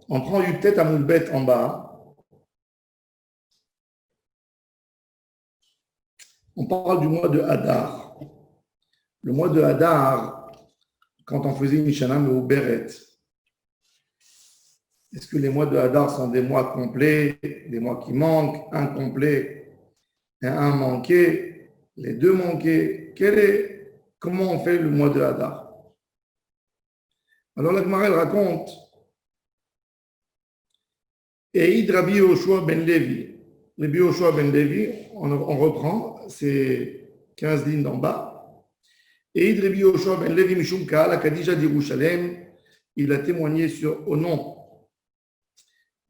On prend Yutet à Moulbet en bas. On parle du mois de Hadar. Le mois de Hadar, quand on faisait une Shana Me'uberet, est-ce que les mois de Hadar sont des mois complets, des mois qui manquent, incomplets et un manqué, les deux manqués? Comment on fait le mois de Hadar? Alors la Gemara elle raconte Eid Rabbi Yoshua ben Levi. Rabbi Yoshua ben Levi, on reprend, c'est 15 lignes d'en bas. Eid Rabbi Yoshua ben Levi Mishum Ka'ala Kadisha d'Yerushalem, il a témoigné au nom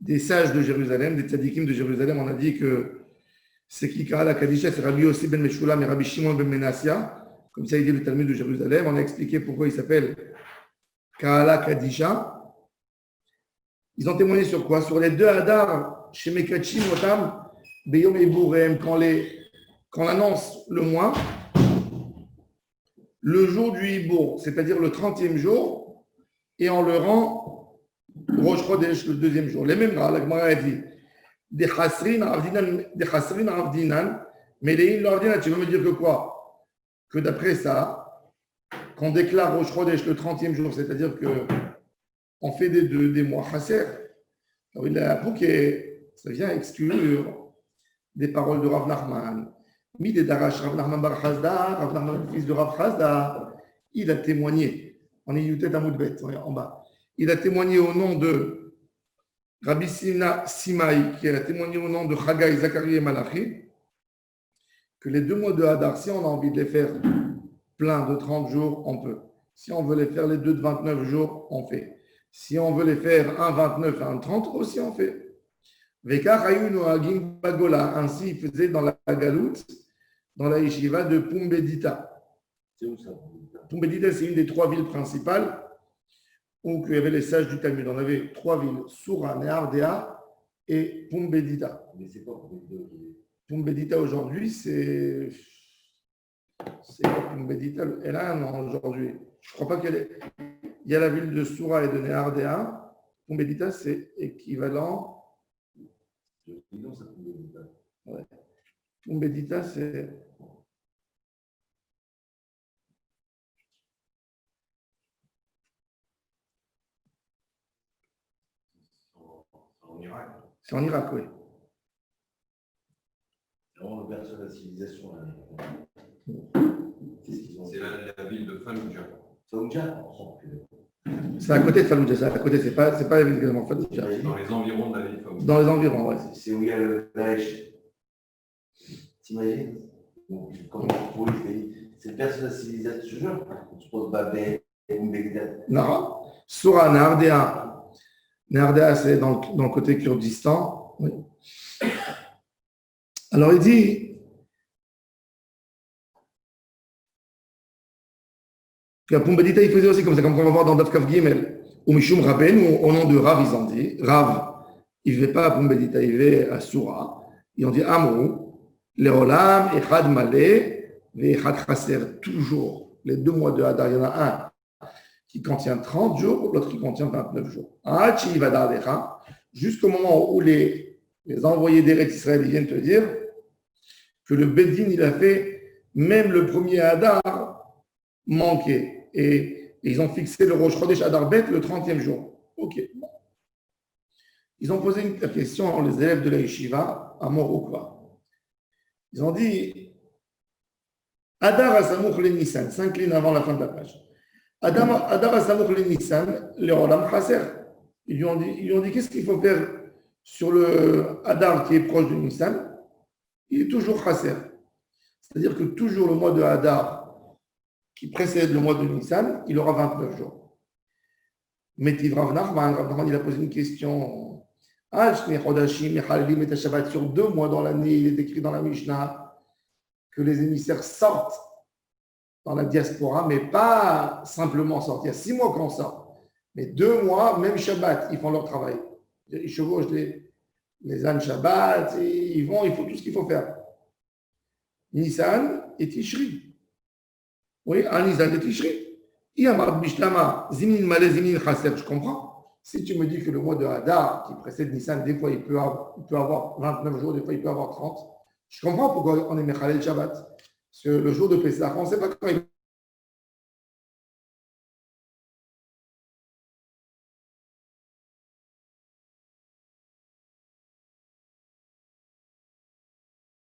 des sages de Jérusalem, des tzadikim de Jérusalem. On a dit que c'est qui Ka'ala Kadisha, c'est Rabbi Yossi ben Meshulam et Rabbi Shimon ben Menassia. Comme ça, il dit le Talmud de Jérusalem. On a expliqué pourquoi il s'appelle Ka'ala Kadisha. Ils ont témoigné sur quoi? Sur les deux Hadar, chez Mekachim, Otam, Beyom et Bourem, quand on annonce le mois, le jour du Hibour, c'est-à-dire le 30e jour, et on le rend Rosh Chodesh, le deuxième jour. Les mêmes, la Gemara a dit, des Chasrin Avdinan, mais les Illo Avdinan, tu veux me dire que quoi? Que d'après ça, qu'on déclare Rosh Chodesh le 30e jour, c'est-à-dire qu'on fait des mois Chasser. Alors il a approuvé, ça vient exclure des paroles de Rav Nachman. Midé Darash, Rav Nachman Bar Chazda, Rav Nachman, fils de Rav Chazda, il a témoigné, on est Yutet Amoudbet, en bas, il a témoigné au nom de Rabbi Simai, qui a témoigné au nom de Chagai, Zacharie et Malachi, que les deux mois de Hadar, si on a envie de les faire plein de 30 jours, on peut. Si on veut les faire les deux de 29 jours, on fait. Si on veut les faire un 29 et un 30, aussi on fait. Ainsi, il faisait dans la galoute, dans la yeshiva de Pumbedita. C'est où ça? Pumbedita, c'est une des trois villes principales où il y avait les sages du Talmud. On avait trois villes, Soura, Nehardea et Pumbedita. Mais c'est quoi Pumbedita? Pumbedita aujourd'hui, c'est Pumbedita, elle a un nom aujourd'hui. Je ne crois pas qu'elle est. Il y a la ville de Soura et de Nehardea. Pumbedita, c'est équivalent. Ouais. Pumbedita, c'est. En Irak. C'est en Irak, oui. C'est vraiment le berceau de la civilisation. C'est la ville de Fallujah. Fallujah. C'est à côté de Fallujah, c'est à côté, c'est pas évidemment Fallujah. Dans les environs de la ville de Fallujah. Dans les environs, ouais. C'est où il y a le Daesh. T'imagines? Comme pour lui, c'est le berceau de la civilisation, je te jure. On se pose Babel, Mbegdad. Non, Soura, Nehardea. Nehardea, c'est dans le côté Kurdistan. Oui. Alors il dit qu'à Pumbedita, il faisait aussi comme ça, comme on va voir dans Dafkav Gimel, ou Mishum Rabben, au nom de Rav, ils ont dit, Rav, il ne va pas à Pumbedita, il va à Soura. Ils ont dit Amrou, Leolam, Echad Malé, Echad Chaser, toujours. Les 2 mois de Hadar, il y en a un qui contient 30 jours, l'autre qui contient 29 jours. Jusqu'au moment où les envoyés d'Eretz Israël viennent te dire que le Bedin, il a fait même le premier Hadar manqué. Et ils ont fixé le Rosh Chodesh Hadar Bet le 30e jour. Ok. Ils ont posé une question, les élèves de la Yeshiva, à Morokva. Ils ont dit Hadar Asamouch le Nissan, 5 lignes avant la fin de la page. Hadar Asamouch le Nissan, le Olam Chaser. Ils lui ont dit qu'est-ce qu'il faut faire sur le Hadar qui est proche du Nissan? Il est toujours Chaser. C'est-à-dire que toujours le mois de Hadar qui précède le mois de Nissan, il aura 29 jours. Mais Rav Nachman, il a posé une question. Sur 2 mois dans l'année, il est écrit dans la Mishnah que les émissaires sortent dans la diaspora, mais pas simplement sortir. Il y a 6 mois qu'on sort, mais 2 mois, même Shabbat, ils font leur travail. Ils chevauchent les ânes Shabbat, et ils font tout ce qu'il faut faire. Nissan et Tishri. Oui, un Nissan et Tishri. Il y a Bishtama, Zimin Malé, Zimin Chaser, je comprends. Si tu me dis que le mois de Hadar, qui précède Nissan, des fois il peut avoir 29 jours, des fois il peut avoir 30, je comprends pourquoi on est Mechalel Shabbat. Parce que le jour de Pessah, on ne sait pas quand il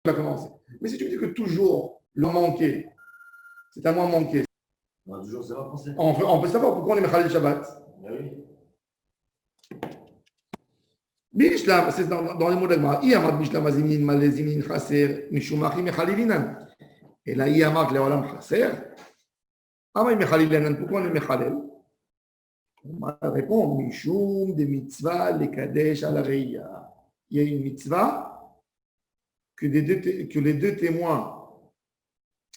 va commencer. Mais si tu me dis que toujours le manqué, c'est un mois manqué, On va toujours savoir penser. on peut savoir pourquoi on est Mechalel Shabbat. Ben oui. Bishlam, c'est dans les mots d'Agma. Iyamad Bishlam Azinin Malezinin Chaser Mishumachi Mechalilinan. Et là, Iyamad Leolam Chaser. Amay Mechalilinan, pourquoi on est Mechalel? On répond Mishum de mitzvah le Kadesh à la Reya. Il y a une mitzvah que les deux témoins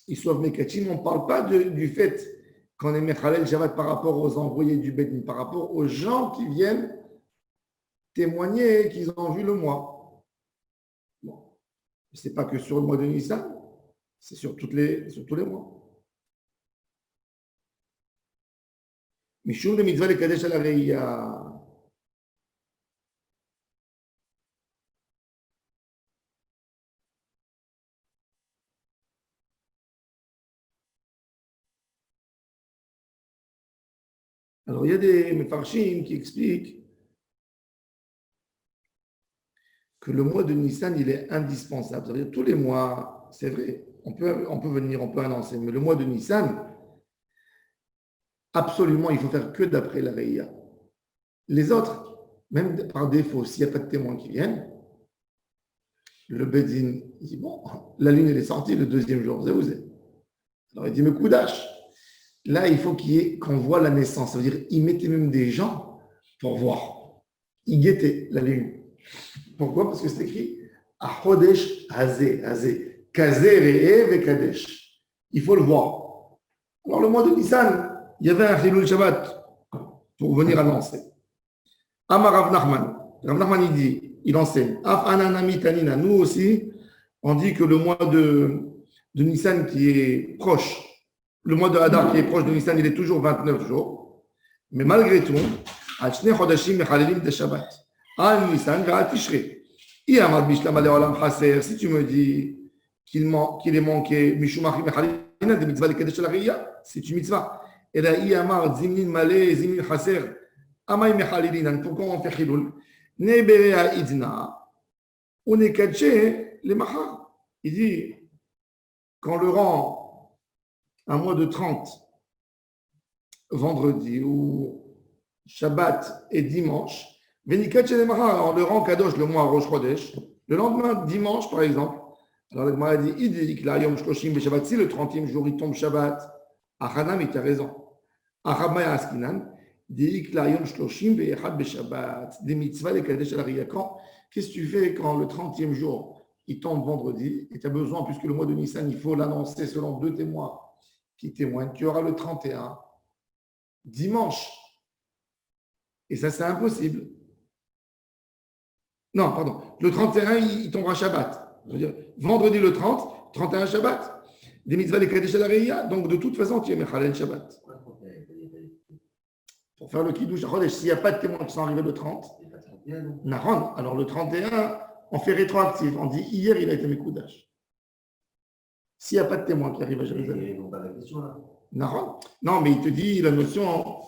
ils soient Mekachim. On ne parle pas du fait qu'on est Mechalel Shabbat par rapport aux envoyés du Bedin, par rapport aux gens qui viennent témoigner qu'ils ont vu le mois. Bon. Ce n'est pas que sur le mois de Nissan, c'est sur tous les mois. Mishum de mitzvah le Kadesh à la Reya. Alors, il y a des Mefarshim qui expliquent que le mois de Nissan, il est indispensable. Ça veut dire tous les mois, c'est vrai, on peut venir, on peut annoncer, mais le mois de Nissan, absolument, il faut faire que d'après la Reïa. Les autres, même par défaut, s'il n'y a pas de témoins qui viennent, le Bedin dit, bon, la lune, elle est sortie le deuxième jour, vous êtes. Alors, il dit, mais Koudash, là, il faut qu'on voit la naissance. Ça veut dire, il mettait même des gens pour voir. Il guettait la lune. Pourquoi? Parce que c'est écrit Ahodesh Hazé, Kazé Re'e Ve Kadesh. Il faut le voir. Alors, le mois de Nissan, il y avait un Chilul Shabbat pour venir annoncer. Amar Rav Nachman. Rav Nachman, il enseigne. Af Ananami Tanina. Nous aussi, on dit que le mois de Nissan qui est proche, le mois de Hadar qui est proche de Nissan, il est toujours 29 jours. Mais malgré tout, Al-Shnei Chodashim Mechalelim de Shabbat. Al Nissan va Tishri. Si tu me dis qu'il est manqué, Mishumach Mechalilin de mitzvah le Kadesh la Riya, c'est une mitzvah. Et là, Iyamar Zimnin Malé, Zimnin Chaser, Amay Mechalilin. Pourquoi on fait Chilul? Neberea Idna, on est caché les Mahar. Il dit, quand le rang un mois de 30, vendredi ou Shabbat et dimanche, Venikat chez les Mahar, le rang Kadosh, le mois Rosh Chodesh, le lendemain, dimanche par exemple, alors le Gemara dit, Idik la Yom Shloshim Beshabbat, si le 30e jour il tombe Shabbat, Achanam, il a raison. Achamaya Askinan, Idik la Yom Shloshim Bechad Beshabbat, des mitzvahs, les Kadesh al Ariyakan. Qu'est-ce que tu fais quand le 30e jour il tombe vendredi et tu as besoin, puisque le mois de Nissan, il faut l'annoncer selon deux témoins qui témoignent qu'il y aura le 31 dimanche. Et ça, c'est impossible. Non, pardon. Le 31, il tombera Shabbat. Je veux dire, vendredi le 30, 31 Shabbat. Des mitzvahs des Kadesh Alareya. Donc, de toute façon, tu es Mechalel Shabbat. Pour faire le Kiddush Chodesh, s'il n'y a pas de témoins qui sont arrivés le 30, Nahon. Alors, le 31, on fait rétroactif. On dit hier, il a été Mekoudash. S'il n'y a pas de témoins qui arrivent à Jérusalem. Nahon. Non, mais il te dit la notion.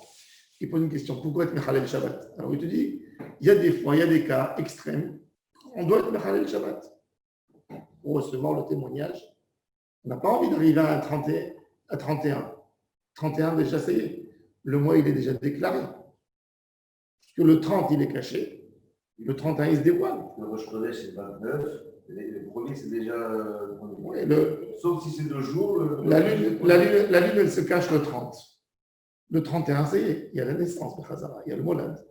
Il pose une question. Pourquoi être Mechalel Shabbat? Alors, il te dit. Il y a des fois, il y a des cas extrêmes. On doit être Mechalel Shabbat pour recevoir le témoignage. On n'a pas envie d'arriver à 31. 31, déjà, ça y est. Le mois, il est déjà déclaré. Parce que le 30, il est caché. Le 31, il se dévoile. Le Rosh Chodesh, c'est 29. Le premier, c'est déjà. Ouais, sauf si c'est 2 jours. La lune, elle se cache le 30. Le 31, ça y est. Il y a la naissance de Khazara. Il y a le Molad.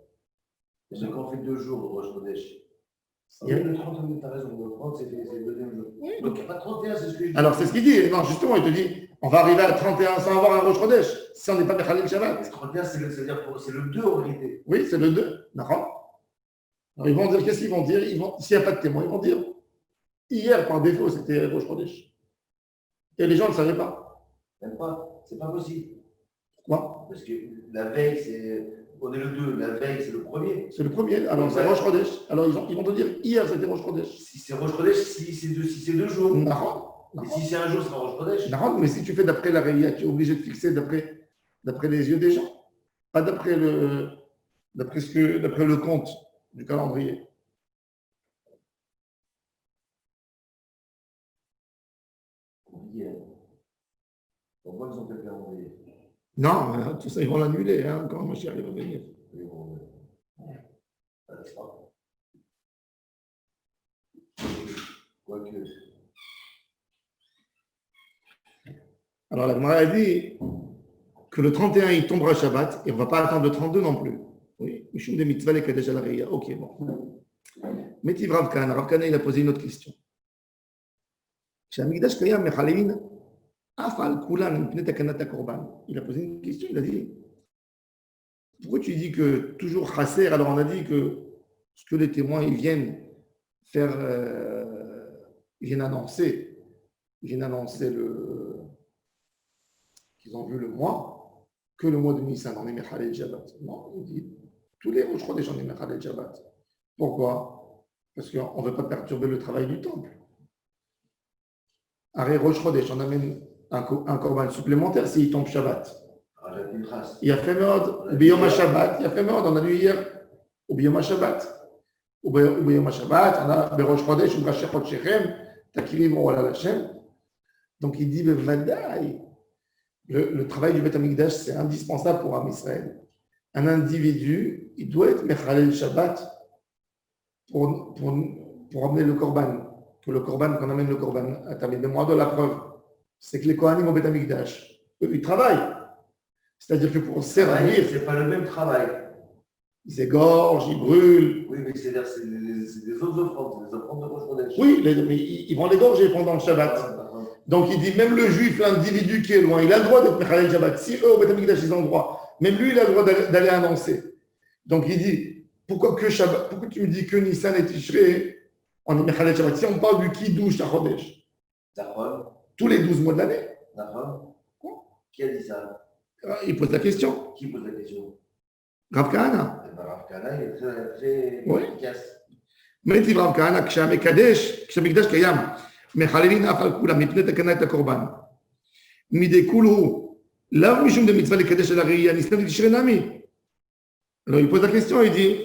J'ai encore fait 2 jours, le Rosh Chodesh. Il y a le 30, tu as raison. Le 30, c'est le deuxième jour. Oui, donc il n'y a pas de 31, c'est ce que je dis. Alors, c'est ce qu'il dit. Non, justement, il te dit on va arriver à 31 sans avoir un Rosh Chodesh, si on n'est pas Mechalel Shabbat. 31, c'est le 2 en réalité. Oui, c'est le 2. D'accord. Alors, ils vont dire, qu'est-ce qu'ils vont dire? S'il n'y a pas de témoin, ils vont dire hier, par défaut, c'était Rosh Chodesh. Et les gens ne le savaient pas. Même pas. C'est pas possible. Pourquoi? Parce que la veille, c'est On est le 2, la veille, c'est le premier. C'est le premier. Alors, c'est Rosh Chodesh. Alors, ils vont te dire, hier, c'était Rosh Chodesh. Si c'est Rosh Chodesh, si c'est 2 jours. Nahon. Et si c'est un jour, c'est pas Rosh Chodesh. Nahon, mais si tu fais d'après la Réia, tu es obligé de fixer d'après les yeux des gens, pas d'après le compte du calendrier. Hier. Pour moi, ils ont fait le calendrier. Non, tout ça, ils vont l'annuler hein, quand Mashiach va venir. Mais bon, c'est pas. Quoique. Alors la Gemara a dit que le 31 il tombera Shabbat et on ne va pas attendre le 32 non plus. Oui, Mishum de mitzvah le kadesh al Reya. Ok, bon. Metiv Rav Kahana, il a posé une autre question. Shamigdash Kayam Mechalevin Afal Kulan Mipnei Takanat HaKorban. Il a posé une question, il a dit pourquoi tu dis que toujours chasser? Alors on a dit que ce que les témoins ils viennent faire, ils viennent annoncer qu'ils ont vu le mois, que le mois de Nissan, on est Mechalel Shabbat. Non, il dit, tous les Rosh Chodesh, on est Mechalel Shabbat. Pourquoi? Parce qu'on ne veut pas perturber le travail du temple. Arrêt Rosh Chodesh, on amène un korban supplémentaire s'il tombe Shabbat. Il y a fait merde, ou Biyom HaShabbat, il y a fait merde, on a lu hier, ou Biyom HaShabbat. Ou Biyom HaShabbat, on a Berosh Chodesh, ou Bracheh Chodshechem, Takilim Oral Hashem. Donc il dit, Vadaï. Le travail du Beth Amikdash, c'est indispensable pour Am Israël. Un individu, il doit être Mechalel Shabbat pour amener le Korban. Que le Korban, qu'on amène le Korban à Tamid. Mais moi, de la preuve, c'est que les Kohanim au Beth Amikdash, eux, ils travaillent. C'est-à-dire que pour servir. C'est pas le même travail. Ils égorgent, ils brûlent. Oui, mais c'est des autres offrandes, des offrandes de Rosh Chodesh. Oui, mais ils vont l'égorger pendant le Shabbat. Donc il dit, même le juif, l'individu qui est loin, il a le droit d'être Mechalel Shabbat. Si eux, au Beth Amikdash, ils ont le droit, même lui, il a le droit d'aller annoncer. Donc il dit, pourquoi tu me dis que Nissan et Tishrei, on est Mechalel Shabbat? Si on parle du Kiddush HaChodesh, tous les 12 mois de l'année. Qui a dit ça? Il pose la question. Qui pose la question? Rav Kahana. Rav Kahana, il est très efficace. Mais Rav Kahana, כשהמקדש קיים, מחללים אף על כולם מפני תקנת הקורבן. מדי כולו, לאו משום דמצווה לקדש על הראייה, נסתם לתשרי נמי. Alors il pose la question, il dit,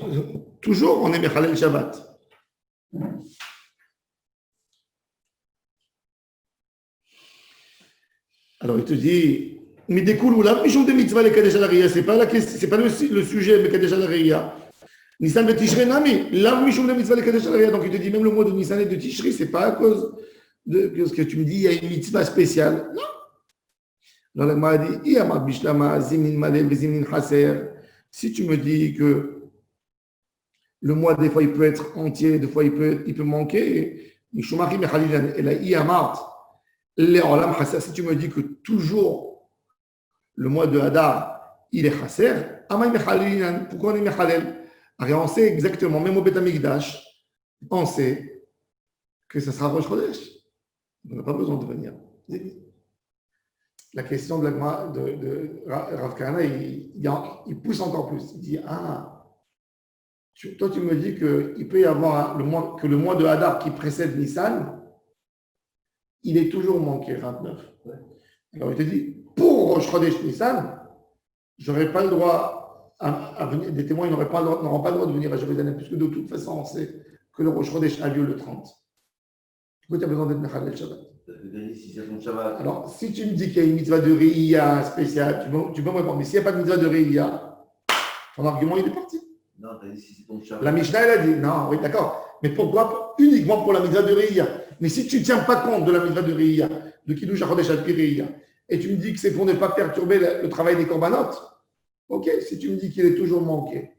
toujours on est Mechalel Shabbat. Alors il te dit, mais des coulous là, Mishum de mitzvah le kadesh al Reya, c'est pas le sujet le kadesh al Reya. Nissan de Tishrei Nami, là Mishum de mitzvah le kadesh al Reya. Donc il te dit même le mois de Nissan et de Tishrei, c'est pas à cause de ce que tu me dis, il y a une mitzvah spéciale. Non. Dans la Gemara dit, Iyamad bishlama zimnin malev zimnin chaser. Si tu me dis que le mois des fois il peut être entier, des fois il peut manquer, Mishumachim mechalilan et la Iyamad. Si tu me dis que toujours le mois de Hadar, il est chasser, pourquoi on est mechalel? On sait exactement, même au Beth Amikdash, on sait que ce sera Rosh Chodesh. On n'a pas besoin de venir. La question de Rav Kahana, il pousse encore plus. Il dit, toi tu me dis qu'il peut y avoir que le mois de Hadar qui précède Nissan, il est toujours manqué, 29. Alors il te dit, pour Rosh Chodesh Nissan, je n'aurai pas le droit à venir, des témoins n'auront pas le droit de venir à Jérusalem, puisque de toute façon, on sait que le Rosh Chodesh a lieu le 30. Pourquoi tu as besoin d'être Mechalel Shabbat? Alors, si tu me dis qu'il y a une mitzvah de Reya spéciale, tu peux me répondre, mais s'il n'y a pas de mitzvah de Reya, ton argument, il est parti. Non, tu as dit si c'est ton Shabbat. La Mishnah, elle a dit, non, oui, d'accord, mais pourquoi uniquement pour la mitzvah de Reya? Mais si tu ne tiens pas compte de la mitzvah de Reya, de Kiddush HaChodesh al Reya, et tu me dis que c'est pour ne pas perturber le travail des corbanotes, ok, si tu me dis qu'il est toujours manqué,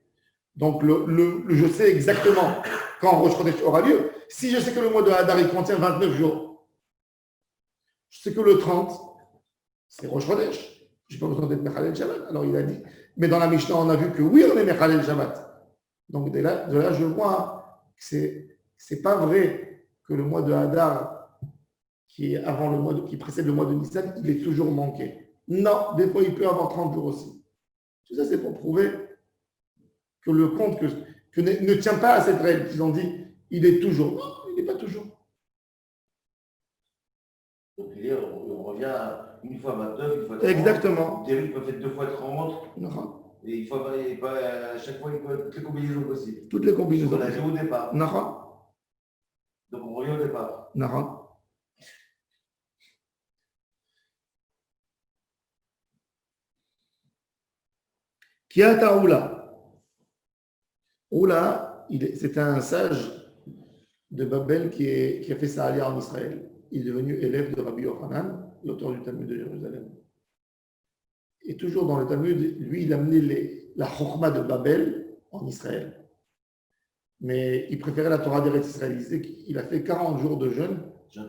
donc je sais exactement quand Rosh Chodesh aura lieu. Si je sais que le mois de Hadar, il contient 29 jours, je sais que le 30, c'est Rosh Chodesh. Je n'ai pas besoin d'être Mechalel Shabbat. Alors il a dit, mais dans la Mishnah, on a vu que oui, on est Mechalel Shabbat. Donc de là, je vois que ce n'est pas vrai que le mois de Hadar, qui précède le mois de Nissan, il est toujours manqué. Non, des fois, il peut avoir 30 jours aussi. Tout ça, c'est pour prouver que le conte que ne tient pas à cette règle qu'ils ont dit, il est toujours. Non, il n'est pas toujours. Donc, on revient à une fois 29, une fois 30. Exactement. Derrick peut faire 2 fois 30. Nahon. Et il faut pas, à chaque fois, il faut toutes les combinaisons possibles. Toutes les combinaisons. On a vu au départ. Nahon. Donc on revient au départ. Nahon. Kiata Oula. Oula, c'est un sage de Babel qui a fait sa alia en Israël. Il est devenu élève de Rabbi Yochanan, l'auteur du Talmud de Jérusalem. Et toujours dans le Talmud, lui, il a amené la Chokhma de Babel en Israël. Mais il préférait la Torah d'Eretz Israël. Il a fait 40 jours de jeûne. Je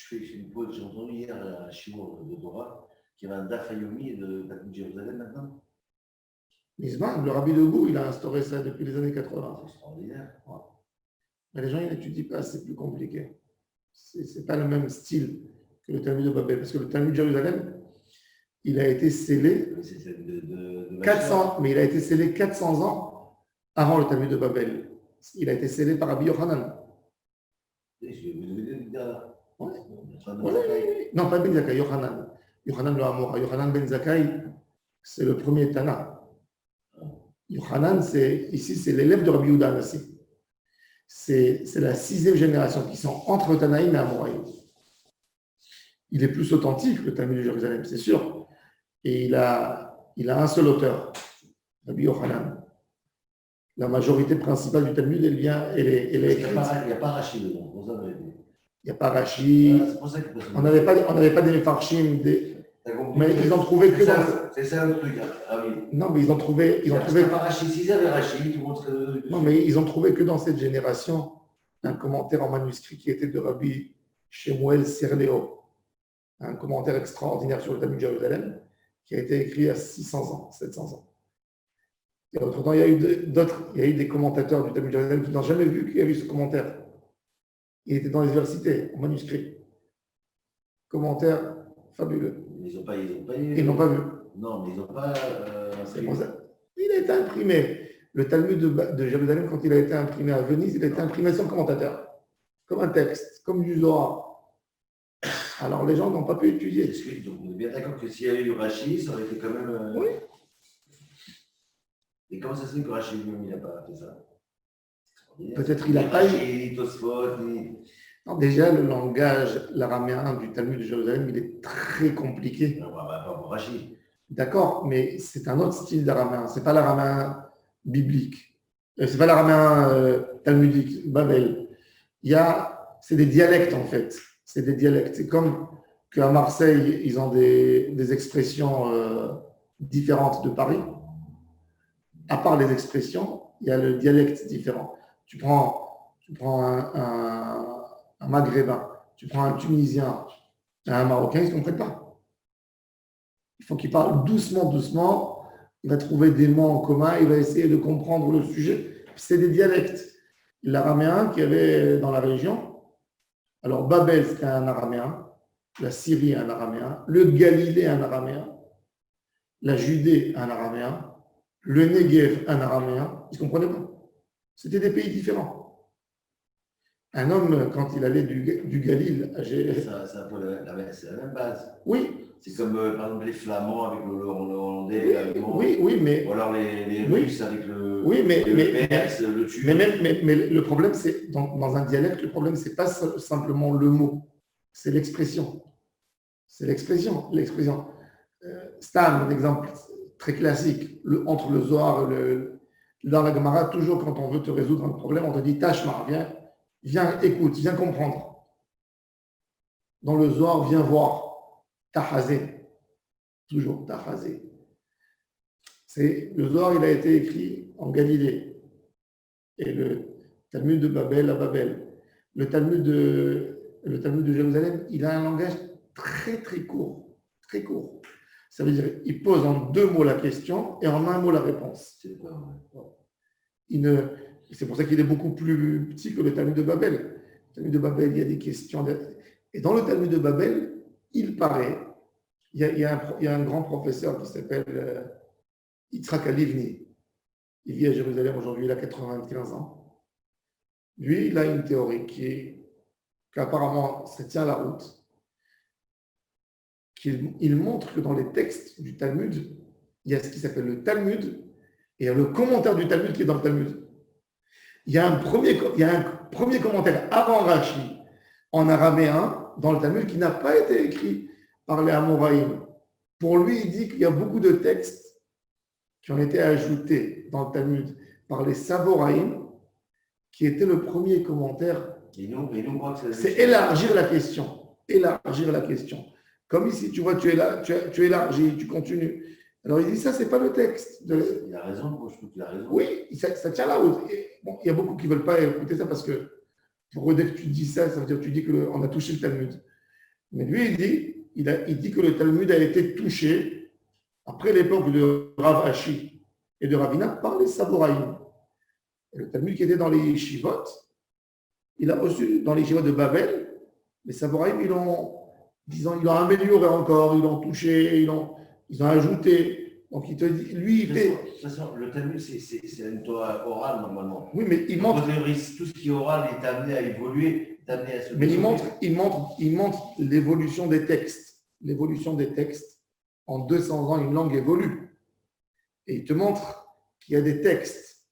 fais une pause. J'ai entendu hier à Shiur de Torah qu'il y avait un Daf Yomi de Talmud de Jérusalem maintenant. Nisman, le Rabbi de Gou, il a instauré ça depuis les années 80. C'est extraordinaire. Ouais. Mais les gens, ils n'étudient pas, c'est plus compliqué. Ce n'est pas le même style que le Talmud de Babel. Parce que le Talmud de Jérusalem, il a été scellé 400, mais il a été scellé 400 ans avant le Talmud de Babel. Il a été scellé par Rabbi Yochanan. Non, pas Ben Zakkai, Yochanan. Yochanan le Hamora. Yochanan Ben Zakkai, c'est le premier Tana. Yochanan, ici, c'est l'élève de Rabbi Yehuda Anassi. C'est la 6e génération qui sont entre Tanaïm et Amoraïm. Il est plus authentique, le Talmud de Jérusalem, c'est sûr. Et il a un seul auteur, Rabbi Yochanan. La majorité principale du Talmud, elle est écrite. Il n'y a pas Rachid dedans. Il n'y a pas Rachid. On n'avait pas des Mefarshim, mais ils ont trouvé que dans. C'est ça le truc, Rabbi. Non, mais ils ont trouvé. Il n'y a pas Rachid. S'ils avaient Rachid, tout le monde serait. Non, mais ils ont trouvé que dans cette génération un commentaire en manuscrit qui était de Rabbi Shemuel Sirleo, un commentaire extraordinaire sur le Talmud de Jérusalem, qui a été écrit à 600 ans, 700 ans. Et autrement, il y a eu des commentateurs du Talmud de Jérusalem qui n'ont jamais vu qu'il y avait eu ce commentaire. Il était dans les universités, en manuscrit. Commentaire fabuleux. Ils n'ont pas eu. Ils n'ont pas vu. Non, mais ils n'ont pas. C'est pour ça. Il a été imprimé. Le Talmud de Jérusalem, quand il a été imprimé à Venise, il a été imprimé sans commentateur. Comme un texte, comme du Zohar. Alors les gens n'ont pas pu étudier. Donc on est bien d'accord que s'il y avait eu Rachid, ça aurait été quand même. Oui. Et comment ça se fait que Rachid lui-même, il n'a pas fait ça? Peut-être il n'a pas eu. Rachid, Tosfot, Non, déjà, le langage, l'araméen du Talmud de Jérusalem, il est très compliqué. Non, pas pour Rachid. D'accord, mais c'est un autre style d'araméen. Ce n'est pas l'araméen biblique. Ce n'est pas l'araméen talmudique, Babel. C'est des dialectes, en fait. C'est des dialectes. C'est comme qu'à Marseille, ils ont des expressions différentes de Paris. À part les expressions, il y a le dialecte différent. Tu prends un Maghrébin, tu prends un Tunisien, un Marocain, ils ne se comprennent pas. Il faut qu'il parle doucement, il va trouver des mots en commun, il va essayer de comprendre le sujet. C'est des dialectes. L'araméen qu'il y avait dans la région, alors Babel, c'était un araméen, la Syrie, un araméen, le Galilée, un araméen, la Judée, un araméen, le Negev, un araméen, ils ne comprenaient pas. C'était des pays différents. Un homme, quand il allait du Galil à C'est un peu la même base. Oui. C'est comme, par exemple, les Flamands avec le Hollandais, l'Allemand. Oui, mais. Ou alors les Russes avec le Perse, le Turc. Mais le problème, c'est, dans un dialecte, le problème, c'est pas simplement le mot, c'est l'expression. C'est l'expression. C'est un exemple très classique. Entre le Zohar et dans la Gemara, toujours quand on veut te résoudre un problème, on te dit Tashma, viens, écoute, viens comprendre. Dans le Zohar, viens voir. Tahazé. Toujours Tahazé. Le Zohar, il a été écrit en Galilée. Et le Talmud de Babel à Babel. Le Talmud de Jérusalem, il a un langage très, très court. Très court. Ça veut dire qu'il pose en 2 mots la question et en 1 mot la réponse. C'est pour ça qu'il est beaucoup plus petit que le Talmud de Babel. Le Talmud de Babel, il y a des questions. Et dans le Talmud de Babel, il paraît, il y a un grand professeur qui s'appelle Yitzhak Alivni. il vit à Jérusalem aujourd'hui, il a 95 ans. Lui, il a une théorie qu'apparemment, ça tient la route. Il montre que dans les textes du Talmud, il y a ce qui s'appelle le Talmud et il y a le commentaire du Talmud qui est dans le Talmud. Il y a un premier commentaire avant Rashi en araméen dans le Talmud qui n'a pas été écrit par les Amoraïm. Pour lui, il dit qu'il y a beaucoup de textes qui ont été ajoutés dans le Talmud par les Saboraïm, qui était le premier commentaire. Et nous, on croit que c'est élargir la question. Élargir la question. Comme ici, tu vois, tu élargis, tu continues. Alors il dit, ça, c'est pas le texte. Il a raison, moi je trouve qu'il a raison. Oui, ça tient la route. Bon, il y a beaucoup qui ne veulent pas écouter ça parce que pour eux, dès que tu dis ça, ça veut dire que tu dis qu'on a touché le Talmud. Mais lui, il dit que le Talmud a été touché après l'époque de Rav Ashi et de Ravina par les Saboraïm. Et le Talmud qui était dans les yeshivot, il a reçu dans les yeshivot de Babel, les Saboraïm, ils l'ont amélioré encore, ils l'ont touché, ils ont ajouté. Donc il te dit, lui, il fait. De toute façon, le Talmud, c'est une Torah orale normalement. Oui, mais il montre. Tout ce qui est oral est amené à évoluer, est amené à se. Mais il montre l'évolution des textes. L'évolution des textes. En 200 ans, une langue évolue. Et il te montre qu'il y a des textes,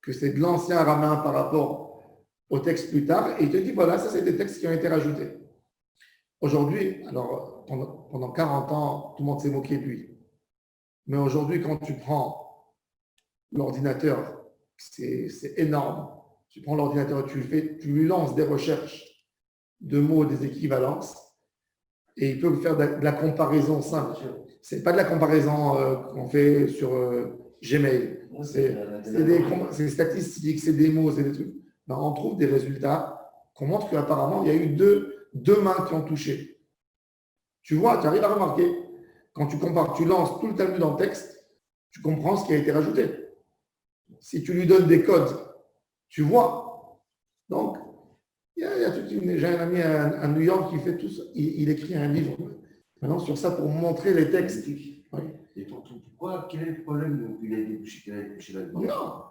que c'est de l'ancien araméen par rapport aux textes plus tard. Et il te dit, voilà, ça, c'est des textes qui ont été rajoutés. Aujourd'hui, alors, pendant 40 ans, tout le monde s'est moqué de lui. Mais aujourd'hui, quand tu prends l'ordinateur, c'est énorme. Tu prends l'ordinateur, tu lui lances des recherches de mots, des équivalences, et il peut faire de la comparaison simple. Ce n'est pas de la comparaison qu'on fait sur Gmail. C'est statistique, c'est des mots, c'est des trucs. Ben, on trouve des résultats qu'on montre qu'apparemment, il y a eu deux mains qui ont touché. Tu vois, tu arrives à remarquer. Quand tu compares, tu lances tout le Talmud en texte, tu comprends ce qui a été rajouté. Si tu lui donnes des codes, tu vois. Donc, j'ai un ami à New York qui fait tout ça. Il écrit un livre maintenant sur ça pour montrer les textes. Oui. Et pourquoi, quel est le problème qu'il a été touché là-dedans? Non,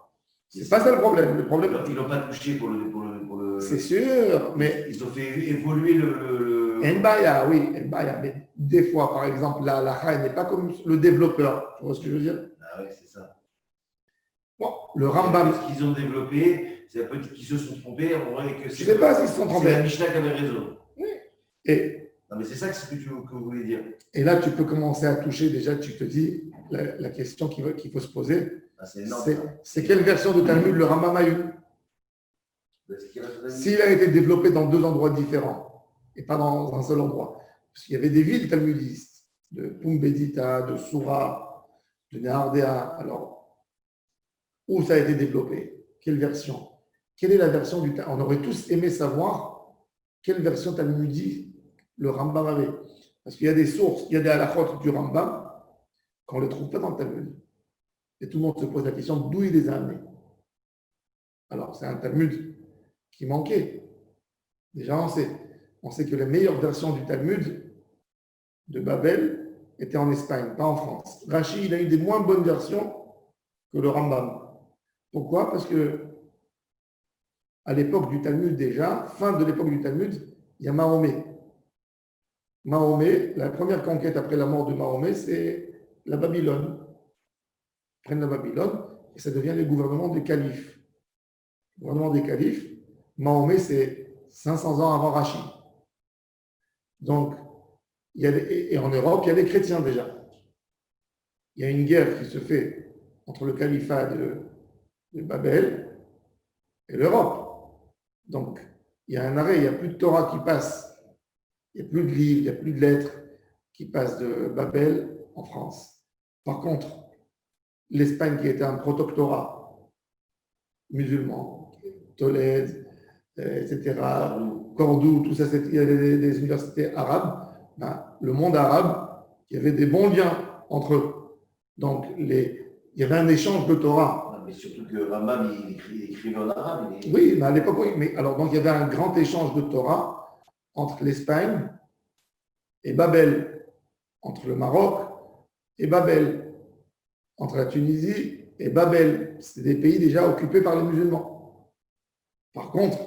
c'est pas ça le problème. Le problème, ils l'ont pas touché pour le. C'est sûr, mais ils ont fait évoluer le. Nbaya, oui, Nbaya. Mais des fois, par exemple, la halakha n'est pas comme le développeur. Tu vois ce que je veux dire? Ah oui, c'est ça. Bon, le Rambam. Ce qu'ils ont développé, c'est peut-être qu'ils se sont trompés. Que je ne sais pas s'ils se sont trompés. C'est la Mishnah qui avait raison. Oui. Non, mais c'est ça que vous voulez dire. Et là, tu peux commencer à toucher, déjà, tu te dis, la question qu'il faut se poser, c'est quelle version de Talmud le Rambam a eu? S'il a été développé dans deux endroits différents, et pas dans un seul endroit, parce qu'il y avait des villes talmudistes, de Pumbedita, de Soura, de Nehardea, alors, où ça a été développé? Quelle version? Quelle est la version du Talmud? On aurait tous aimé savoir quelle version talmudique le Rambam avait. Parce qu'il y a des sources, il y a des halakhot du Rambam qu'on ne les trouve pas dans le Talmud. Et tout le monde se pose la question d'où il les a amenés. Alors, c'est un Talmud qui manquait. Déjà, on sait que les meilleures versions du Talmud de Babel étaient en Espagne, pas en France. Rashi, il a eu des moins bonnes versions que le Rambam. Pourquoi? Parce que à l'époque du Talmud déjà, fin de l'époque du Talmud, il y a Mahomet. Mahomet, la première conquête après la mort de Mahomet, c'est la Babylone. Ils prennent la Babylone et ça devient le gouvernement des califes. Le gouvernement des califes, Mahomet, c'est 500 ans avant Rashi. Donc, et en Europe, il y a les chrétiens déjà. Il y a une guerre qui se fait entre le califat de Babel et l'Europe. Donc, il y a un arrêt, il n'y a plus de Torah qui passe. Il n'y a plus de livres, il n'y a plus de lettres qui passent de Babel en France. Par contre, l'Espagne, qui était un protectorat musulman, Tolède, etc., Cordoue, tout ça, il y avait des universités arabes. Ben, le monde arabe, il y avait des bons liens entre eux. Donc, il y avait un échange de Torah. Non, mais surtout que Rambam, il écrivait en arabe. Oui, mais à l'époque, oui. Mais alors, donc, il y avait un grand échange de Torah entre l'Espagne et Babel, entre le Maroc et Babel, entre la Tunisie et Babel. C'est des pays déjà occupés par les musulmans. Par contre,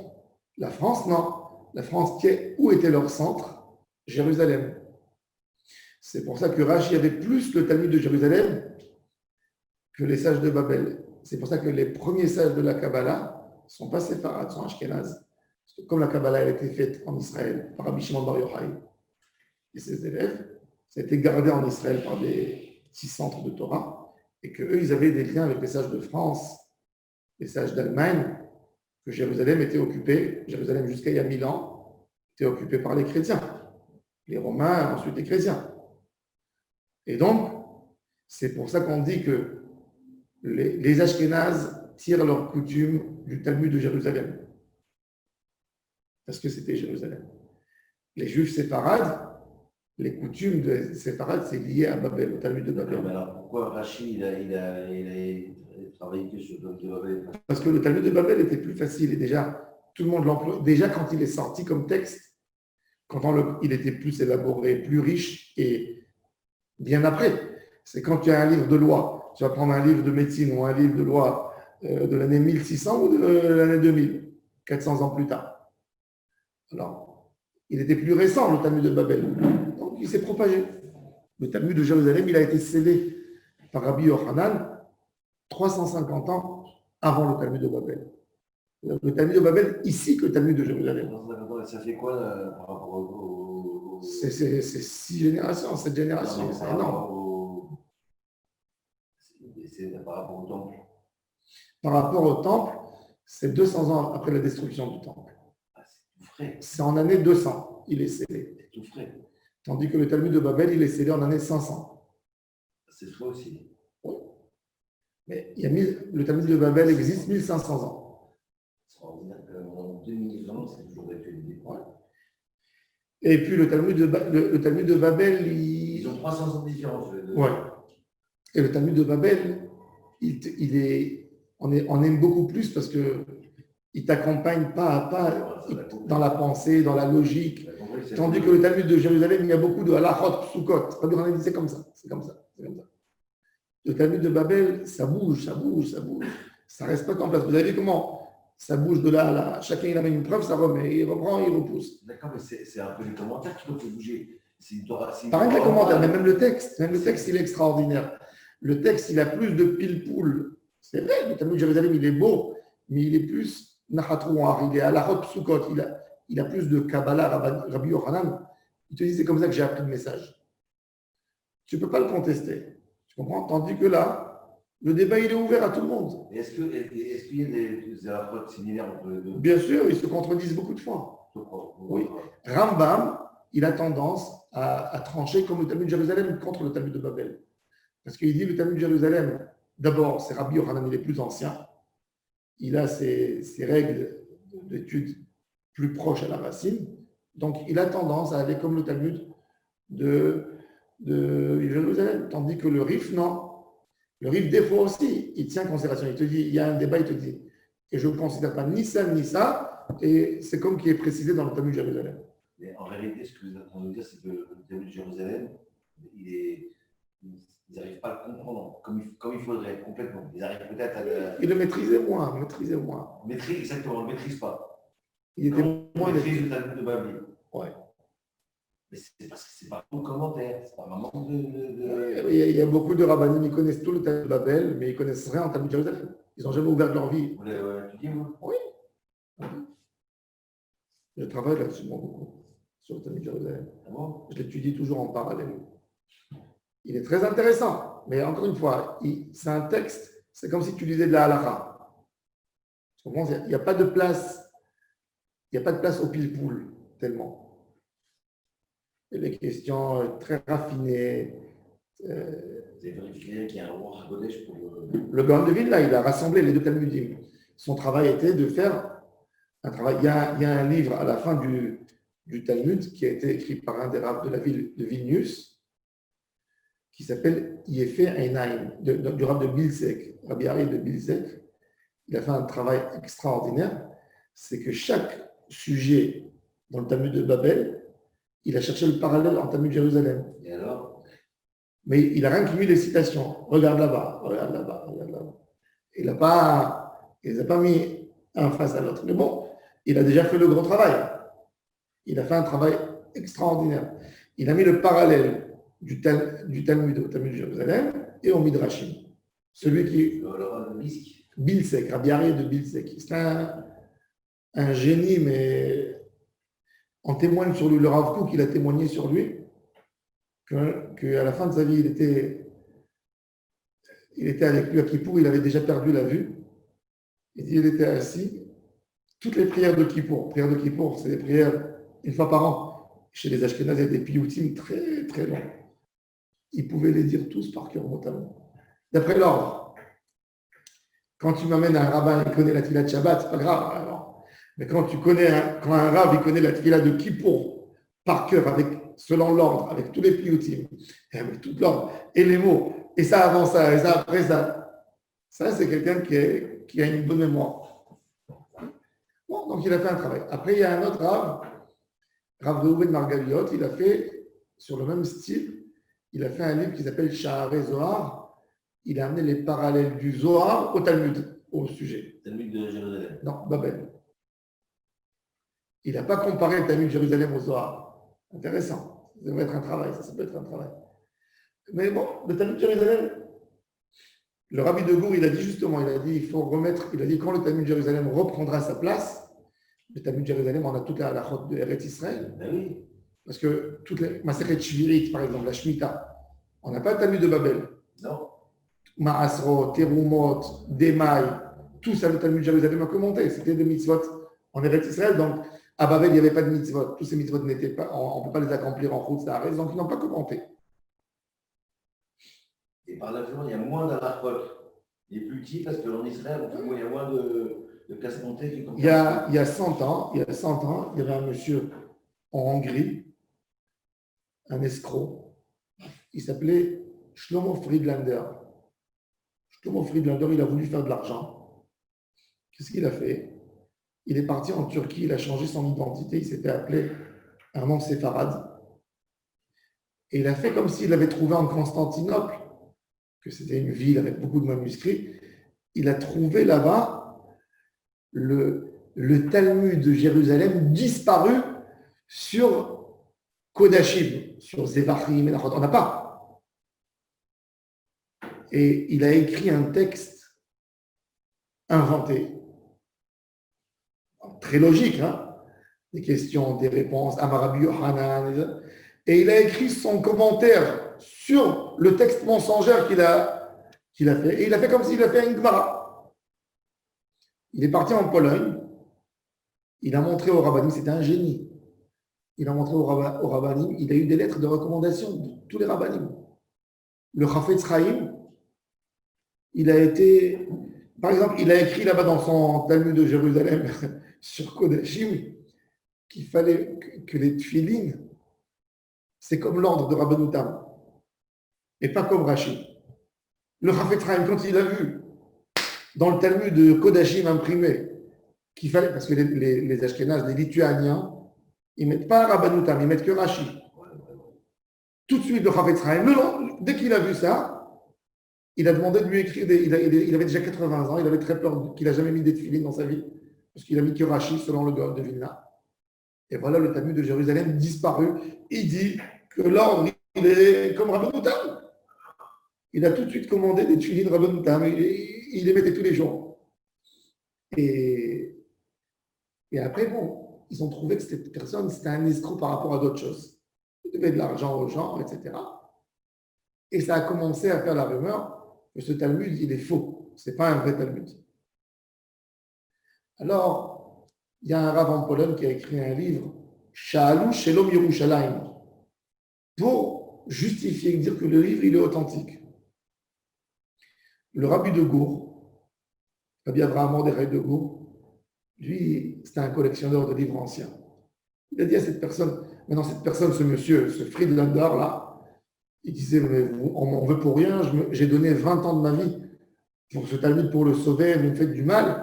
la France, non. La France, où était leur centre? Jérusalem. C'est pour ça que Rachi avait plus le Talmud de Jérusalem que les sages de Babel. C'est pour ça que les premiers sages de la Kabbalah ne sont pas séfarades, sont ashkénazes. Parce que comme la Kabbalah a été faite en Israël par Rabbi Shimon Bar Yochai et ses élèves, ça a été gardé en Israël par des petits centres de Torah, et qu'eux, ils avaient des liens avec les sages de France, les sages d'Allemagne, que Jérusalem était occupée, Jérusalem jusqu'à il y a 1000 ans, était occupée par les chrétiens. Les Romains, ensuite les chrétiens. Et donc, c'est pour ça qu'on dit que les Ashkénazes tirent leur coutume du Talmud de Jérusalem. Parce que c'était Jérusalem. Les Juifs séfarades, les coutumes de séfarades, c'est lié à Babel, au Talmud de Babel. Mais alors pourquoi Rachi, il a travaillé que sur le Talmud de Babel? Parce que le Talmud de Babel était plus facile et déjà, tout le monde l'emploie. Déjà, quand il est sorti comme texte, il était plus élaboré, plus riche et bien après. C'est quand tu as un livre de loi, tu vas prendre un livre de médecine ou un livre de loi de l'année 1600 ou de l'année 2000, 400 ans plus tard. Alors, il était plus récent, le Talmud de Babel. Donc, il s'est propagé. Le Talmud de Jérusalem, il a été scellé par Rabbi Yochanan 350 ans avant le Talmud de Babel. Le Talmud de Babel, ici que le Talmud de Jérusalem. Ça fait quoi par rapport au... C'est 6 générations, 7 générations, c'est énorme. C'est par rapport au temple. Par rapport au temple, c'est 200 ans après la destruction du temple. Ah, c'est tout frais. C'est en année 200, il est scellé. C'est tout frais. Tandis que le Talmud de Babel, il est scellé en année 500. C'est frais aussi. Oui. Mais le Talmud de Babel existe 1500 ans. C'est extraordinaire. En 2000 ans, c'est toujours d'actualité. Ouais. Et puis le Talmud de Babel, Ils ont 300 ans de différence. Ouais. Et le Talmud de Babel, on aime beaucoup plus parce qu'il t'accompagne pas à pas dans la pensée, dans la logique. Tandis que le Talmud de Jérusalem, il y a beaucoup de halachot, psukot. C'est comme ça, c'est comme ça, c'est comme ça. Le Talmud de Babel, ça bouge, ça bouge, ça bouge. Ça reste pas en place. Vous avez vu comment ça bouge de là à là. Chacun il amène une preuve, ça remet, il reprend, il repousse. D'accord, mais c'est un peu les commentaires qui doivent bouger. Pas rien que les commentaires, mais même le texte, il est extraordinaire. Le texte, il a plus de pile-poule. C'est vrai, le Talmud de Jérusalem, il est beau, mais il est plus Nahatrouar, il est à la Hot Soukot, il a plus de Kabbalah, Rabbi Yochanan. Il te dit, c'est comme ça que j'ai appris le message. Tu ne peux pas le contester. Tu comprends? Tandis que là, le débat, il est ouvert à tout le monde. Est-ce qu'il y a des approches similaires entre les deux? Bien sûr, ils se contredisent beaucoup de fois. Oui. Rambam, il a tendance à trancher comme le Talmud de Jérusalem contre le Talmud de Babel. Parce qu'il dit le Talmud de Jérusalem, d'abord, c'est Rabbi Yochanan, il est plus ancien. Il a ses règles d'études plus proches à la racine. Donc, il a tendance à aller comme le Talmud de Jérusalem. Tandis que le Rif, non. Le Rif, des fois aussi, il tient considération. Il te dit, il y a un débat, il te dit, et je ne considère pas ni ça, et c'est comme qui est précisé dans le Talmud de Jérusalem. Mais en réalité, ce que vous êtes en train de dire, c'est que le Talmud de Jérusalem, ils n'arrivent pas à le comprendre comme il faudrait, complètement. Ils arrivent peut-être à le... Il le maîtrisait moins. Exactement, on ne le maîtrise pas. Il était moins maîtrise le Talmud de Babel. Ouais. Mais c'est parce que c'est pas un commentaire, c'est pas vraiment de... Il y a beaucoup de rabbinim, ils connaissent tout le Talmud de Babel, mais ils ne connaissent rien en Talmud de Jérusalem. Ils n'ont jamais ouvert leur vie. Vous l'avez étudié, vous? Oui. Je travaille là-dessus, moi, beaucoup, sur le Talmud de Jérusalem. Ah bon? Je l'étudie toujours en parallèle. Il est très intéressant, mais encore une fois, c'est un texte, c'est comme si tu lisais de la halakha. Tu comprends? Il n'y a pas de place, au pile-poule, tellement. Il y a des questions très raffinées. Vous avez vérifié qu'il y a un roi Hagodesh pour le Gaon de Vilna, il a rassemblé les deux Talmudim. Son travail était de faire un travail. Il y a un livre à la fin du Talmud qui a été écrit par un des rabbins de la ville de Vilnius, qui s'appelle Yefé Einaim, du rabbin de Bilsek, Rabbi Ari de Bilsek. Il a fait un travail extraordinaire. C'est que chaque sujet dans le Talmud de Babel, il a cherché le parallèle en Talmud de Jérusalem. Et alors? Mais il n'a rien qui mis les citations. Regarde là-bas, regarde là-bas, regarde là-bas. Il ne les a pas mis un face à l'autre. Mais bon, il a déjà fait le gros travail. Il a fait un travail extraordinaire. Il a mis le parallèle du Talmud au Talmud de Jérusalem et au Midrashim. Celui qui. Le risque. Bilsek, Rabbi Aryeh de Bilsek. C'est un génie, mais on témoigne sur lui. Le Rav Kook, il a témoigné sur lui qu'à la fin de sa vie, il était avec lui à Kippour, il avait déjà perdu la vue. Il était assis. Toutes les prières de Kippour, c'est des prières une fois par an. Chez les Ashkénazes, il y a des piyoutim très, très longs. Il pouvait les dire tous par cœur, notamment. D'après l'ordre, quand tu m'amènes un rabbin, il connaît la tefila de Shabbat, c'est pas grave. Alors. Mais quand un rabbin, il connaît la tefila de Kippour par cœur, selon l'ordre, avec tous les piyoutim, avec tout l'ordre, et les mots, et ça avant ça, et ça après ça, ça c'est quelqu'un qui a une bonne mémoire. Bon, donc il a fait un travail. Après, il y a un autre Rav Reuven Margaliot, il a fait, sur le même style, il a fait un livre qui s'appelle Sha'arei Zohar. Il a amené les parallèles du Zohar au Talmud, au sujet. Talmud de Jérusalem. Non, Babel. Il n'a pas comparé le Talmud de Jérusalem au Zohar. Intéressant. Ça devrait être un travail, ça peut être un travail. Mais bon, le Talmud de Jérusalem, le Rabbi de Gour, il a dit justement, il faut remettre, il a dit quand le Talmud de Jérusalem reprendra sa place, le Talmud de Jérusalem, on a toute la halachot de Eretz Israël. Ben oui. Parce que toutes les Maseret Shvirit, par exemple, la Shemitah, on n'a pas le Talmud de Babel. Non. Maasrot, Terumot, Demai, tout ça, le Talmud de Jérusalem a commenté. C'était des mitzvot en Eretz Israël. Donc, à Babel, il n'y avait pas de mitzvot. Tous ces mitzvot n'étaient pas, on ne peut pas les accomplir en route, ça arrête. Donc, ils n'ont pas commenté. Et par là, il y a moins d'halachot. Il est plus petit parce qu'en Israël, il y a moins de casse-montées. Il y a 100 ans, il y avait un monsieur en Hongrie, un escroc. Il s'appelait Shlomo Friedlander. Shlomo Friedlander, il a voulu faire de l'argent. Qu'est-ce qu'il a fait? Il est parti en Turquie, il a changé son identité, il s'était appelé un nom séfarade. Et il a fait comme s'il avait trouvé en Constantinople, que c'était une ville avec beaucoup de manuscrits. Il a trouvé là-bas le Talmud de Jérusalem disparu sur Kodashim, sur Zevachim, on n'a pas. Et il a écrit un texte inventé, très logique, hein? Des questions, des réponses, Amarabi Yohanan, et il a écrit son commentaire sur le texte mensongère qu'il a fait. Et il a fait comme s'il a fait un Gemara. Il est parti en Pologne, il a montré au rabbinim, c'était un génie. Il a montré au rabbinim, il a eu des lettres de recommandation de tous les rabbinim. Le Chafetz Chaim, il a été, par exemple, il a écrit là-bas dans son Talmud de Jérusalem sur Kodashim qu'il fallait que les tfilines, c'est comme l'ordre de Rabbeinu Tam, et pas comme Rashi. Le Chafetz Chaim, quand il a vu dans le Talmud de Kodashim imprimé qu'il fallait, parce que les Ashkénazes, les Lituaniens, ils ne mettent pas Rabbeinu Tam, ils mettent que Rashi. Tout de suite, le Chafetz Chaim, dès qu'il a vu ça, il a demandé de lui écrire, il avait déjà 80 ans, il avait très peur qu'il n'a jamais mis des tefilines dans sa vie, parce qu'il a mis que Rashi selon le Gaon de Vilna. Et voilà le Talmud de Jérusalem disparu. Il dit que l'ordre, il est comme Rabbeinu Tam. Il a tout de suite commandé des tefilines Rabbeinu Tam, il les mettait tous les jours. Et après, bon, ils ont trouvé que cette personne, c'était un escroc par rapport à d'autres choses. Il devait de l'argent aux gens, etc. Et ça a commencé à faire la rumeur que ce Talmud, il est faux. Ce n'est pas un vrai Talmud. Alors, il y a un rav en Pologne qui a écrit un livre, Sha'alu Shelom Yerushalayim, pour justifier, dire que le livre, il est authentique. Le rabbi de Gour, Rabbi Abraham Mordechai de Gour, lui, c'était un collectionneur de livres anciens. Il a dit à cette personne, maintenant cette personne, ce monsieur, ce Friedlander là, il disait, mais on veut pour rien, j'ai donné 20 ans de ma vie pour ce Talmud, pour le sauver, vous me faites du mal.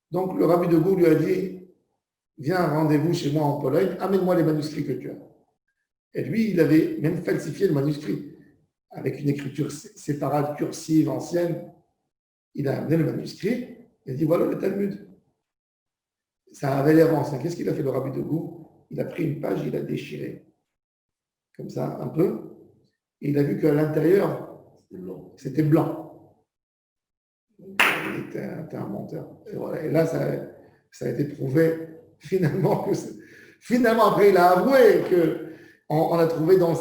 Donc le rabbi de Gour lui a dit, viens, rendez-vous chez moi en Pologne, amène-moi les manuscrits que tu as. Et lui, il avait même falsifié le manuscrit. avec une écriture séparate, cursive, ancienne. Il a amené le manuscrit. Il a dit, voilà le Talmud. Ça avait l'air ancien. Qu'est-ce qu'il a fait, le rabbi de Goût? Il a pris une page, il a déchiré. Comme ça, un peu. Et il a vu qu'à l'intérieur, c'était blanc. Il était un menteur. Et, voilà. Et là, ça a été prouvé finalement après, il a avoué qu'on a trouvé dans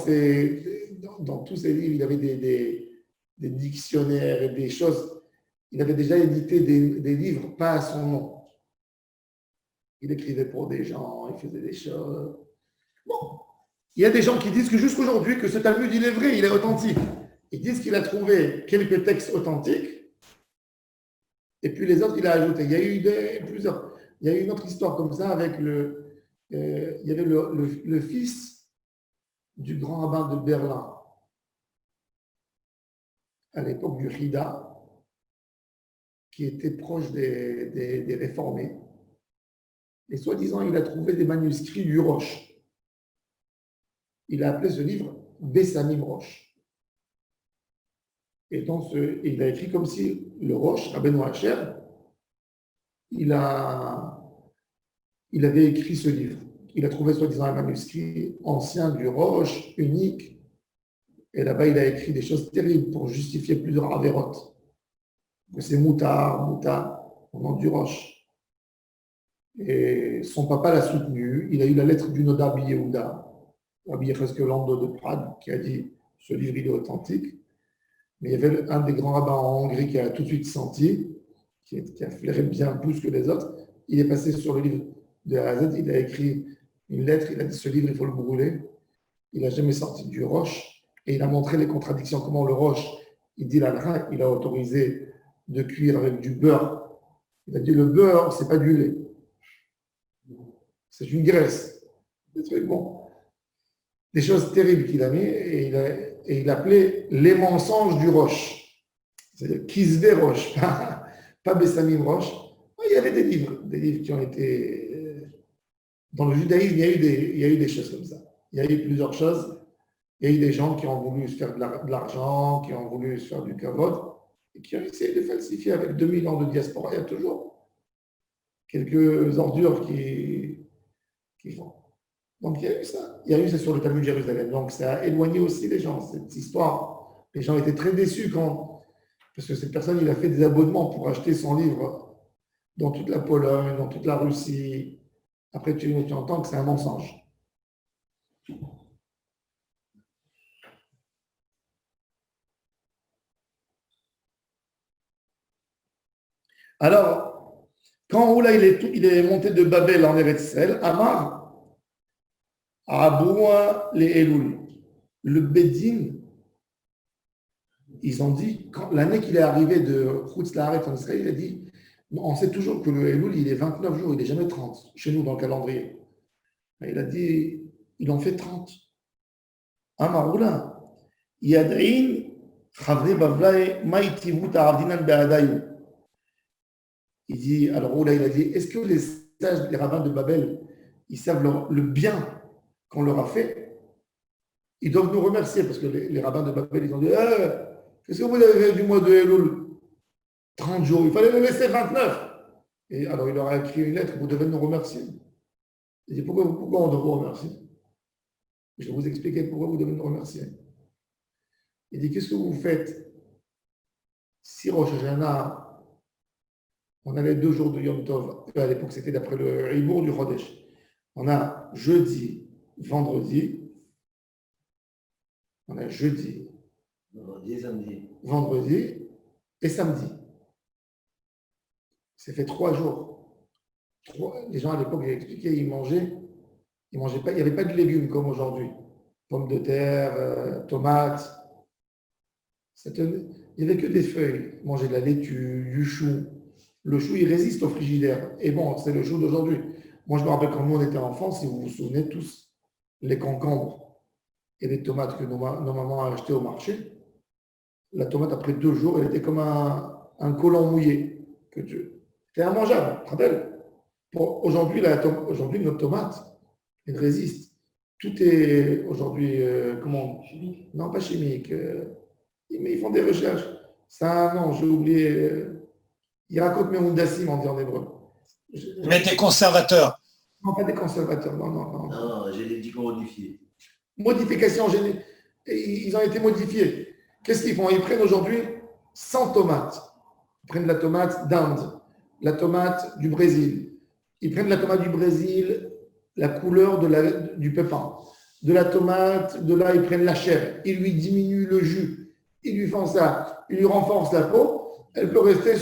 tous ses livres, il avait des dictionnaires et des choses. Il avait déjà édité des livres, pas à son nom. Il écrivait pour des gens, il faisait des choses. Bon, il y a des gens qui disent que jusqu'aujourd'hui, que ce Talmud, il est vrai, il est authentique. Ils disent qu'il a trouvé quelques textes authentiques, et puis les autres, il a ajouté. Il y a eu plusieurs. Il y a eu une autre histoire comme ça avec il y avait le fils du grand rabbin de Berlin, à l'époque du Rida, qui était proche des réformés. Et soi-disant, il a trouvé des manuscrits du Roche. Il a appelé ce livre Bessamim Roche. Et il a écrit comme si le Roche, Rabbeinu Hacher, il avait écrit ce livre. Il a trouvé soi-disant un manuscrit ancien du Roche, unique. Et là-bas, il a écrit des choses terribles pour justifier plusieurs avérotes. Que c'est Moutar, au nom du Roche. Et son papa l'a soutenu. Il a eu la lettre du Noda Yehuda, Rabbi Yecheskel de Prague, qui a dit ce livre il est authentique. Mais il y avait un des grands rabbins en Hongrie qui a tout de suite senti, qui a flairé bien plus que les autres. Il est passé sur le livre de A à Z, il a écrit une lettre, il a dit ce livre, il faut le brûler. Il n'a jamais sorti du Roche et il a montré les contradictions. Comment le Roche, il dit l'alra, il a autorisé de cuire avec du beurre. Il a dit le beurre, c'est pas du lait. C'est une graisse. Des trucs bons. Des choses terribles qu'il a mis et il appelait les mensonges du Roche. C'est-à-dire Kisvé Roche, pas Bessamim Roche. Il y avait des livres qui ont été. Dans le judaïsme, il y a eu des choses comme ça. Il y a eu plusieurs choses. Il y a eu des gens qui ont voulu se faire de l'argent, qui ont voulu se faire du kavod, et qui ont essayé de falsifier avec 2000 ans de diaspora. Il y a toujours quelques ordures qui font. Donc il y a eu ça. Il y a eu ça sur le Talmud de Jérusalem. Donc ça a éloigné aussi les gens, cette histoire. Les gens étaient très déçus parce que cette personne, il a fait des abonnements pour acheter son livre dans toute la Pologne, dans toute la Russie. Après, tu entends que c'est un mensonge. Alors, quand Oula il est monté de Babel en Eretz-Israël, Amar, Aboua les Elul, le Bédin, ils ont dit, l'année qu'il est arrivé de Chutz La'aretz en Israël, il a dit, on sait toujours que le Elul, il est 29 jours, il n'est jamais 30, chez nous dans le calendrier. Mais il a dit, il en fait 30. Amar Oula, Yad'in, Chavri Bavlaï, Maïtivut Ardinan Be'adayu. Il dit, alors Oula, il a dit, est-ce que les sages, les rabbins de Babel, ils savent le bien qu'on leur a fait? Ils doivent nous remercier parce que les rabbins de Babel, ils ont dit, qu'est-ce que vous avez fait du mois de Elul? 30 jours, il fallait le laisser 29. Et alors il leur a écrit une lettre, vous devez nous remercier. Il dit, pourquoi on doit vous remercier? Je vais vous expliquer pourquoi vous devez nous remercier. Il dit, qu'est-ce que vous faites si Rosh Hashanah, on avait 2 jours de Yom Tov, à l'époque c'était d'après le Ribour du Chodesh. On a jeudi, vendredi, on a jeudi, vendredi et samedi. Ça fait 3 jours. Les gens à l'époque, ils expliquaient, ils mangeaient pas, il n'y avait pas de légumes comme aujourd'hui. Pommes de terre, tomates. Il n'y avait que des feuilles. Ils mangeaient de la laitue, du chou. Le chou, il résiste au frigidaire. Et bon, c'est le chou d'aujourd'hui. Moi, je me rappelle quand nous, on était enfants, si vous vous souvenez tous, les concombres et les tomates que nos mamans ont achetées au marché. La tomate, après 2 jours, elle était comme un collant mouillé. C'était immangeable, tu te rappelles? Aujourd'hui, notre tomate, elle résiste. Tout est aujourd'hui, comment? Non, pas chimique. Mais ils font des recherches. Ça, non, j'ai oublié. Ils racontent mes Dassim en dit en hébreu. Mais des conservateurs. Non, pas des conservateurs. Non, non, non. Non, génétiquement modifié. Modification génétique. Ils ont été modifiés. Qu'est-ce qu'ils font? Ils prennent aujourd'hui 100 tomates. Ils prennent la tomate d'Inde, la tomate du Brésil. Ils prennent la tomate du Brésil, la couleur du pépin. De la tomate, de là, ils prennent la chair. Ils lui diminuent le jus. Ils lui font ça. Ils lui renforcent la peau. Elle peut rester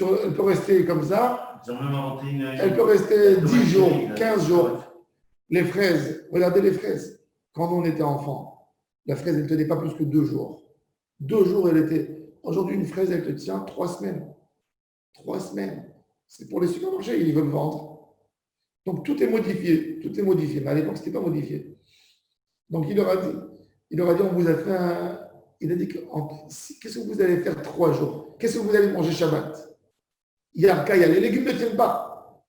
elle peut rester comme ça. Ils ont même inventé Elle peut rester 10 jours, 15 jours. Les fraises, regardez les fraises. Quand on était enfant, la fraise, elle ne tenait pas plus que 2 jours. 2 jours, elle était. Aujourd'hui, une fraise, elle te tient 3 semaines. 3 semaines. C'est pour les supermarchés, ils veulent vendre. Donc, tout est modifié. Tout est modifié. Mais à l'époque, ce n'était pas modifié. Donc, il leur a dit, on vous a fait un. Il a dit, qu'est-ce que vous allez faire 3 jours? Qu'est-ce que vous allez manger Shabbat? Il y a les légumes ne tiennent pas.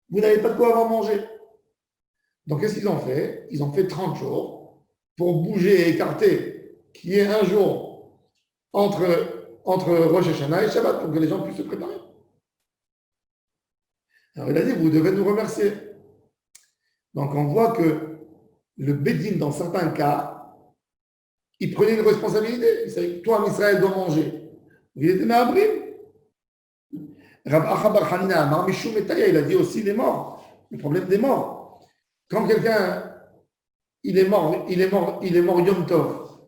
Vous n'avez pas de quoi avoir mangé. Donc, qu'est-ce qu'ils ont fait? Ils ont fait 30 jours pour bouger et écarter qu'il y ait un jour entre Rosh Hashanah et Shabbat pour que les gens puissent se préparer. Alors, il a dit, vous devez nous remercier. Donc, on voit que le Bédine, dans certains cas, il prenait une responsabilité. Il savait que toi, en Israël, dois manger. Il était Mahabrim. Rav Acha bar Hanina Amar Mishum Metaya, il a dit aussi les morts. Le problème des morts. Quand quelqu'un, il est mort Yom Tov,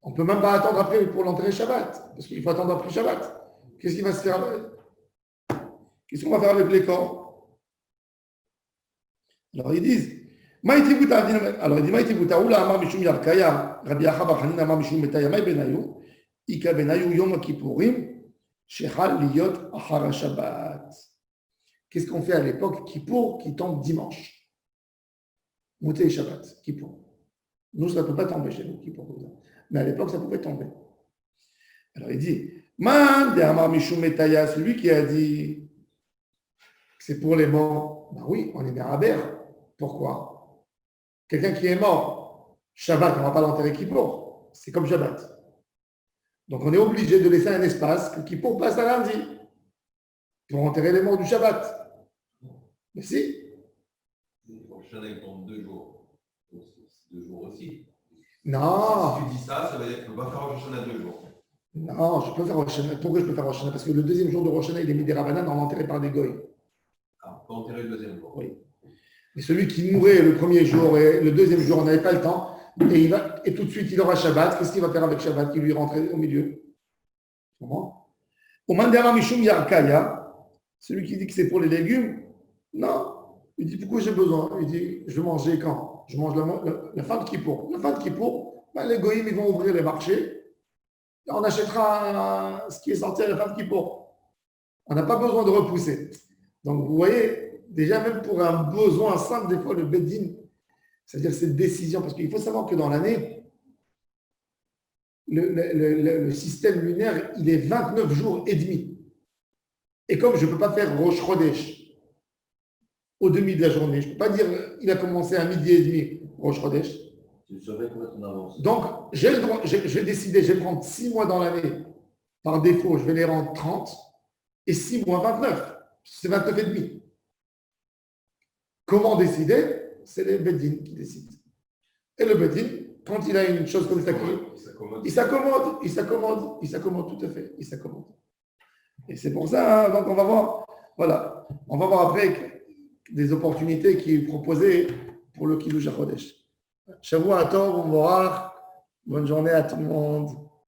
on ne peut même pas attendre après pour l'enterrer Shabbat, parce qu'il faut attendre après Shabbat. Qu'est-ce qu'il va se faire? Qu'est-ce qu'on va faire avec les corps? Alors ils disent, alors il dit, Maïti Bouta, Oula Amar Mishum Yarkaya, Rabbi Acha bar Hanina Amar Mishum Metaya, Maï Benayu, Ika Benayu Yom Kippourim, Shechal Liyot Achara Shabbat. Qu'est-ce qu'on fait à l'époque? Kippour qui tombe dimanche. Mouté et Shabbat, Kippour. Nous, ça ne peut pas tomber chez nous, Kippour. Mais à l'époque, ça pouvait tomber. Alors il dit, Man de Amar Mishum Metaya, celui qui a dit que c'est pour les morts. Ben oui, on est Mérabère. Pourquoi? Quelqu'un qui est mort, Shabbat, on ne va pas l'enterrer Kippour. C'est comme Shabbat. Donc, on est obligé de laisser un espace que Kippour passe à lundi pour enterrer les morts du Shabbat. Mais si. Rosh Hashanah, il tombe 2 jours. Donc, c'est 2 jours aussi. Non. Si tu dis ça veut dire que tu ne peux pas faire Rosh Hashanah 2 jours. Non, je peux faire Rosh Hashanah. Pourquoi je peux faire Rosh Hashanah? Parce que le deuxième jour de Rosh Hashanah, il est mis des rabanan, on enterré par des goy. Ah, on peut enterrer le deuxième jour. Oui. Mais celui qui mourait le premier jour et le deuxième jour, on n'avait pas le temps, et tout de suite, il aura Shabbat. Qu'est-ce qu'il va faire avec Shabbat? Il lui rentrer au milieu. Comment? Au Mandara Mishum Yarkaya, celui qui dit que c'est pour les légumes, non. Il dit, pourquoi j'ai besoin? Il dit, je vais manger quand? Je mange la fin de Kippour. La fin de Kippour, ben, les goyim, ils vont ouvrir les marchés. Et on achètera ce qui est sorti à la fin de Kippour. On n'a pas besoin de repousser. Donc, vous voyez, déjà, même pour un besoin simple, des fois, le Beddin, c'est-à-dire cette décision, parce qu'il faut savoir que dans l'année, le système lunaire, il est 29 jours et demi. Et comme je ne peux pas faire Rosh Chodesh au demi de la journée, je ne peux pas dire il a commencé à midi et demi, Rosh Chodesh. Tu savais combien on avance. Donc, j'ai décidé, je vais prendre 6 mois dans l'année. Par défaut, je vais les rendre 30 et 6 mois 29. C'est 29 et demi. Comment décider? C'est les Beddin qui décident. Et le Beddin, quand il a une chose comme ça, il s'accommode tout à fait. Il s'accommode. Et c'est pour ça, hein, donc on va voir, voilà, on va voir après des opportunités qui sont proposées pour le Kiddush HaChodesh. Shavua Tov, bonne journée à tout le monde.